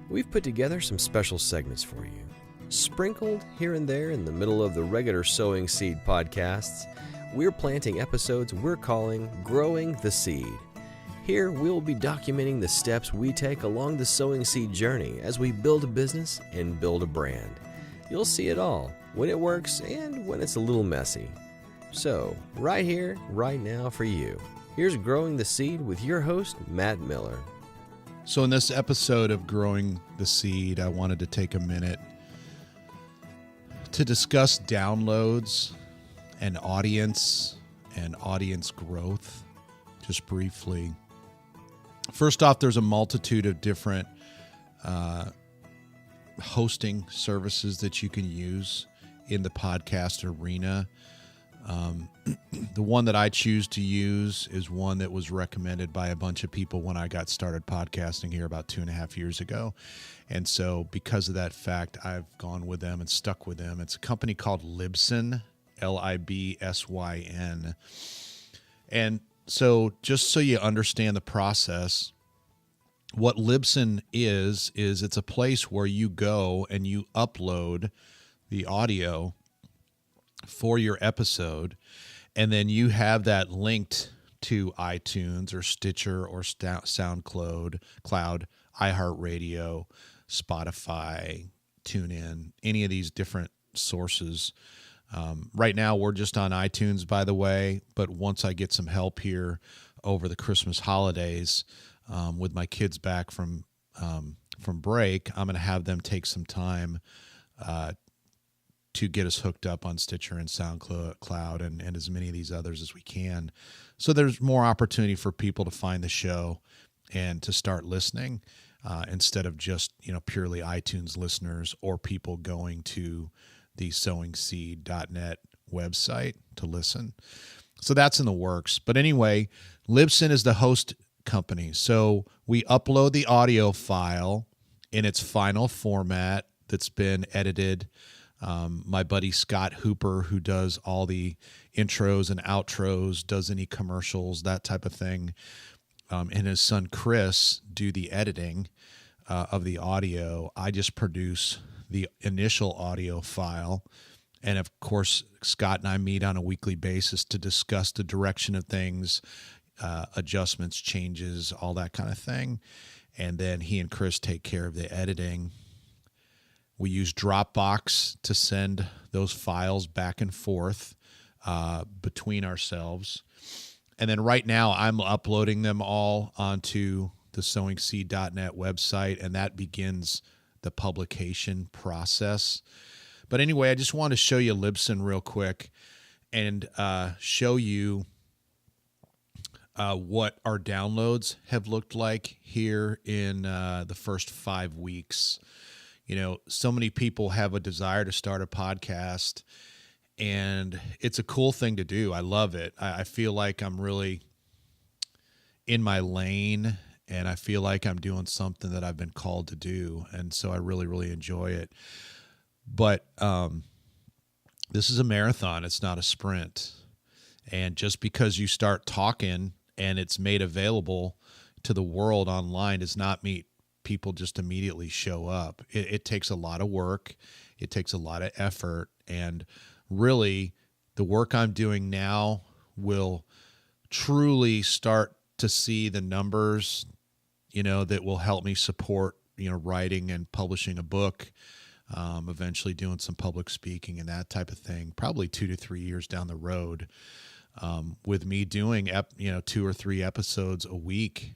we've put together some special segments for you. Sprinkled here and there in the middle of the regular Sowing Seed podcasts, we're planting episodes we're calling Growing the Seed. Here, we'll be documenting the steps we take along the sowing seed journey as we build a business and build a brand. You'll see it all, when it works and when it's a little messy. So, right here, right now for you, here's Growing the Seed with your host, Matt Miller. So in this episode of Growing the Seed, I wanted to take a minute to discuss downloads and audience growth, just briefly. First off, there's a multitude of different hosting services that you can use in the podcast arena. The one that I choose to use is one that was recommended by a bunch of people when I got started podcasting here about 2.5 years ago. And so because of that fact, I've gone with them and stuck with them. It's a company called Libsyn, Libsyn. And so just so you understand the process, what Libsyn is it's a place where you go and you upload the audio for your episode, and then you have that linked to iTunes or Stitcher or SoundCloud, iHeartRadio, Spotify, TuneIn, any of these different sources. Right now, we're just on iTunes, by the way, but once I get some help here over the Christmas holidays, with my kids back from break, I'm going to have them take some time to get us hooked up on Stitcher and SoundCloud and as many of these others as we can. So there's more opportunity for people to find the show and to start listening instead of just, purely iTunes listeners or people going to the sowingseed.net website to listen. So that's in the works. But anyway, Libsyn is the host company. So we upload the audio file in its final format that's been edited. My buddy Scott Hooper, who does all the intros and outros, does any commercials, that type of thing, and his son Chris do the editing of the audio. I just produce the initial audio file. And of course, Scott and I meet on a weekly basis to discuss the direction of things, adjustments, changes, all that kind of thing. And then he and Chris take care of the editing. We use Dropbox to send those files back and forth between ourselves. And then right now I'm uploading them all onto the sowingseed.net website, and that begins the publication process. But anyway, I just want to show you Libsyn real quick and show you what our downloads have looked like here in the first 5 weeks. So many people have a desire to start a podcast, and it's a cool thing to do. I love it. I feel like I'm really in my lane, and I feel like I'm doing something that I've been called to do. And so I really, really enjoy it. But this is a marathon. It's not a sprint. And just because you start talking and it's made available to the world online does not mean people just immediately show up. It takes a lot of work. It takes a lot of effort. And really, the work I'm doing now will truly start to see the numbers, that will help me support, writing and publishing a book, eventually doing some public speaking and that type of thing, probably 2 to 3 years down the road, with me doing, 2 or 3 episodes a week,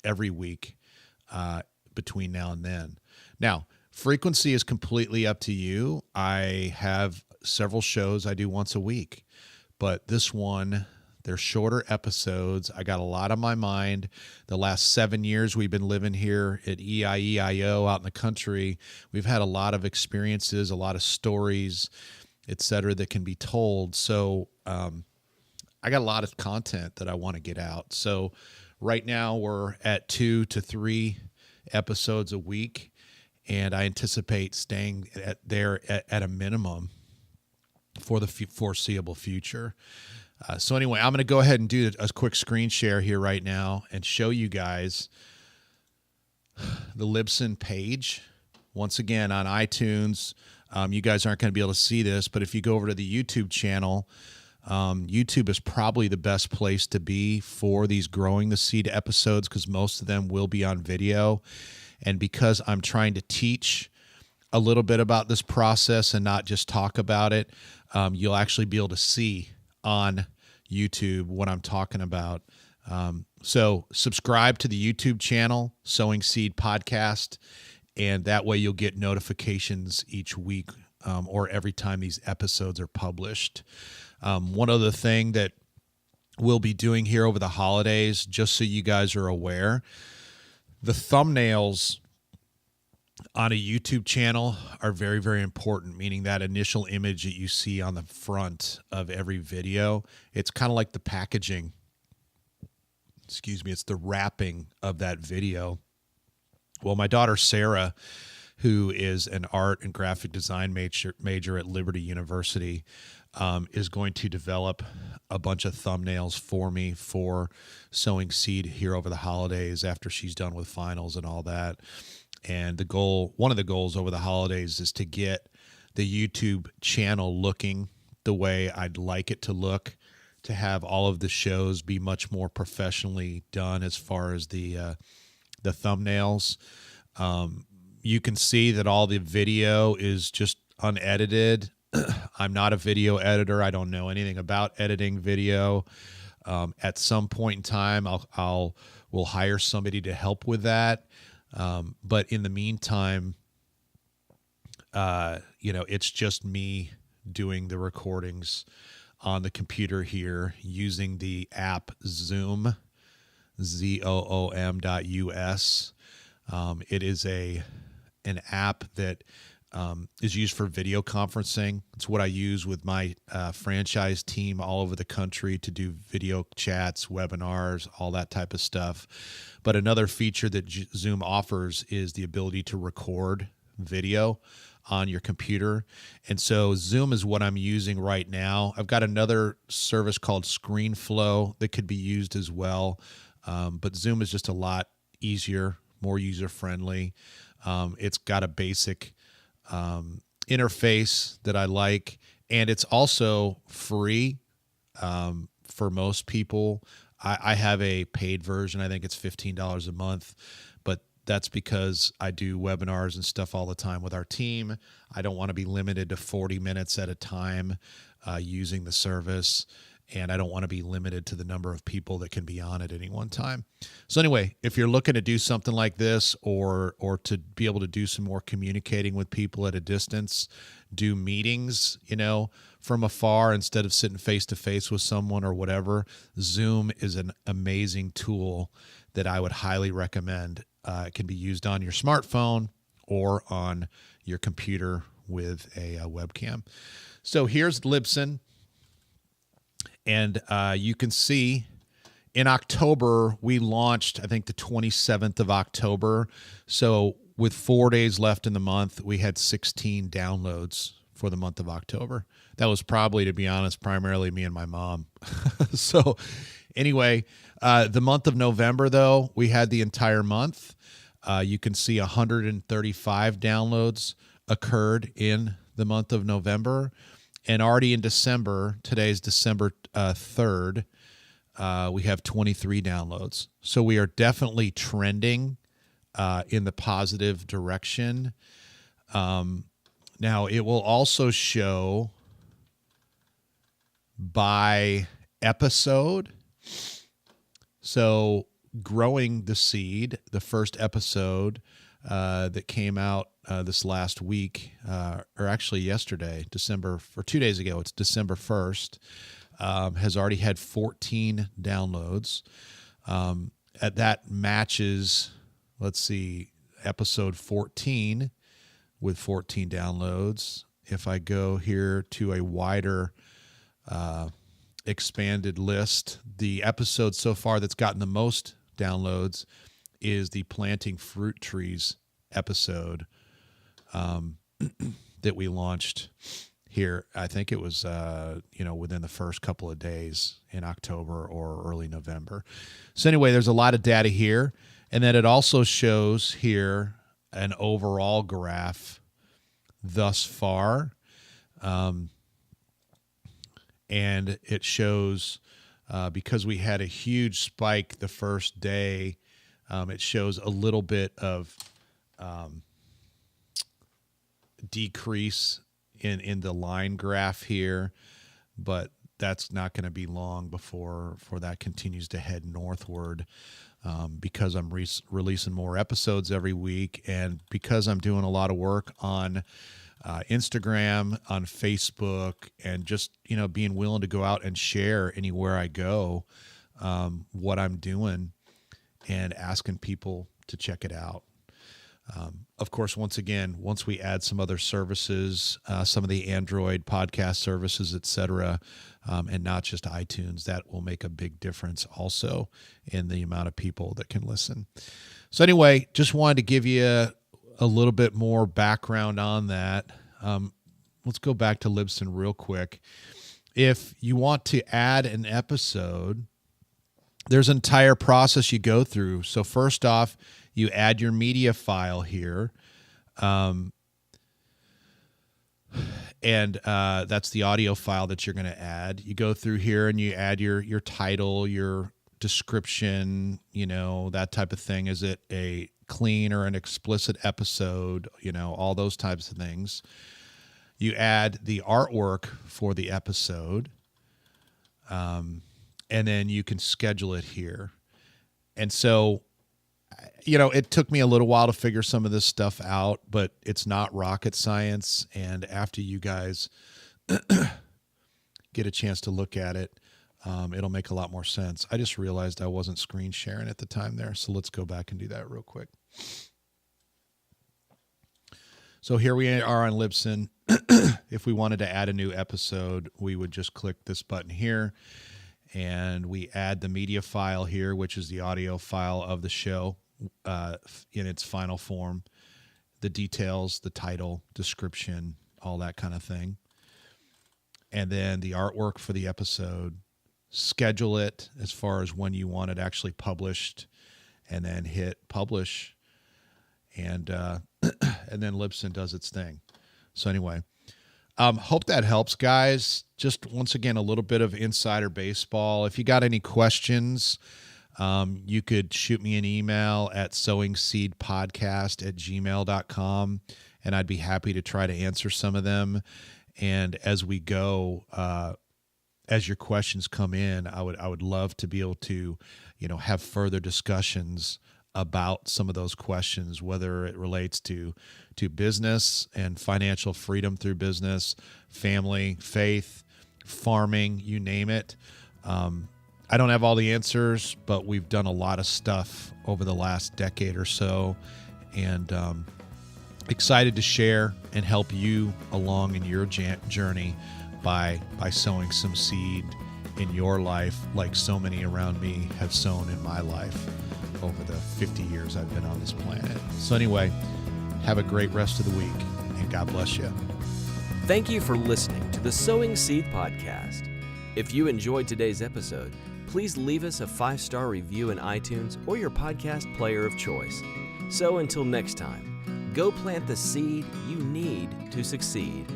every week, between now and then. Now, frequency is completely up to you. I have several shows I do once a week, but this one, they're shorter episodes. I got a lot on my mind. The last 7 years we've been living here at EIEIO out in the country. We've had a lot of experiences, a lot of stories, et cetera, that can be told. So I got a lot of content that I want to get out. So right now we're at 2 to 3 episodes a week, and I anticipate staying at a minimum for the foreseeable future. So anyway, I'm going to go ahead and do a quick screen share here right now and show you guys the Libsyn page. Once again, on iTunes, you guys aren't going to be able to see this, but if you go over to the YouTube channel, YouTube is probably the best place to be for these Growing the Seed episodes because most of them will be on video. And because I'm trying to teach a little bit about this process and not just talk about it, you'll actually be able to see on YouTube what I'm talking about. So subscribe to the YouTube channel, Sowing Seed Podcast, and that way you'll get notifications each week or every time these episodes are published. One other thing that we'll be doing here over the holidays, just so you guys are aware, the thumbnails on a YouTube channel are very, very important, meaning that initial image that you see on the front of every video, it's kind of like the packaging. It's the wrapping of that video. Well, my daughter, Sarah, who is an art and graphic design major at Liberty University, is going to develop a bunch of thumbnails for me for Sowing Seed here over the holidays after she's done with finals and all that. And one of the goals over the holidays is to get the YouTube channel looking the way I'd like it to look, to have all of the shows be much more professionally done as far as the thumbnails. You can see that all the video is just unedited. I'm not a video editor. I don't know anything about editing video. At some point in time, we'll hire somebody to help with that. But in the meantime, it's just me doing the recordings on the computer here using the app Zoom, ZOOM.us. It is an app that is used for video conferencing. It's what I use with my franchise team all over the country to do video chats, webinars, all that type of stuff. But another feature that Zoom offers is the ability to record video on your computer. And so Zoom is what I'm using right now. I've got another service called ScreenFlow that could be used as well. But Zoom is just a lot easier, more user-friendly. It's got a basic interface that I like, and it's also free for most people. I have a paid version. I think it's $15 a month, but that's because I do webinars and stuff all the time with our team. I don't want to be limited to 40 minutes at a time using the service, and I don't want to be limited to the number of people that can be on at any one time. So anyway, if you're looking to do something like this or to be able to do some more communicating with people at a distance, do meetings, from afar instead of sitting face-to-face with someone or whatever, Zoom is an amazing tool that I would highly recommend. It can be used on your smartphone or on your computer with a webcam. So here's Libsyn. And you can see in October, we launched, I think, the 27th of October. So with 4 days left in the month, we had 16 downloads for the month of October. That was probably, to be honest, primarily me and my mom. So anyway, the month of November, though, we had the entire month. You can see 135 downloads occurred in the month of November. And already in December, today's December 3rd, we have 23 downloads. So we are definitely trending in the positive direction. Now, it will also show by episode. So Growing the Seed, the first episode that came out this last week, or actually yesterday, 2 days ago, it's December 1st, has already had 14 downloads. That matches, let's see, episode 14 with 14 downloads. If I go here to a wider expanded list, the episode so far that's gotten the most downloads is the Planting Fruit Trees episode that we launched here. I think it was, within the first couple of days in October or early November. So anyway, there's a lot of data here. And then it also shows here an overall graph thus far. And it shows, because we had a huge spike the first day, it shows a little bit of decrease in the line graph here, but that's not going to be long before that continues to head northward, because I'm releasing more episodes every week, and because I'm doing a lot of work on Instagram, on Facebook, and just, being willing to go out and share anywhere I go what I'm doing and asking people to check it out. Of course, once we add some other services, some of the Android podcast services, etc., and not just iTunes, that will make a big difference also in the amount of people that can listen. So anyway, just wanted to give you a little bit more background on that. Let's go back to Libsyn real quick. If you want to add an episode, there's an entire process you go through. So first off, you add your media file here. And that's the audio file that you're going to add. You go through here and you add your title, your description, that type of thing. Is it a clean or an explicit episode? All those types of things. You add the artwork for the episode. And then you can schedule it here. And so, it took me a little while to figure some of this stuff out, but it's not rocket science. And after you guys get a chance to look at it, it'll make a lot more sense. I just realized I wasn't screen sharing at the time there, so let's go back and do that real quick. So here we are on Libsyn. If we wanted to add a new episode, we would just click this button here, and we add the media file here, which is the audio file of the show in its final form, the details, the title, description, all that kind of thing. And then the artwork for the episode, schedule it as far as when you want it actually published, and then hit publish, and then Libsyn does its thing. So anyway, hope that helps, guys. Just once again, a little bit of insider baseball. If you got any questions, you could shoot me an email at sowingseedpodcast@gmail.com, and I'd be happy to try to answer some of them. And as we go, as your questions come in, I would love to be able to, have further discussions about some of those questions, whether it relates to business and financial freedom through business, family, faith, farming, you name it. I don't have all the answers, but we've done a lot of stuff over the last decade or so, and excited to share and help you along in your journey by sowing some seed in your life, like so many around me have sown in my life over the 50 years I've been on this planet. So anyway, have a great rest of the week, and God bless you. Thank you for listening to the Sowing Seed Podcast. If you enjoyed today's episode, please leave us a 5-star review in iTunes or your podcast player of choice. So until next time, go plant the seed you need to succeed.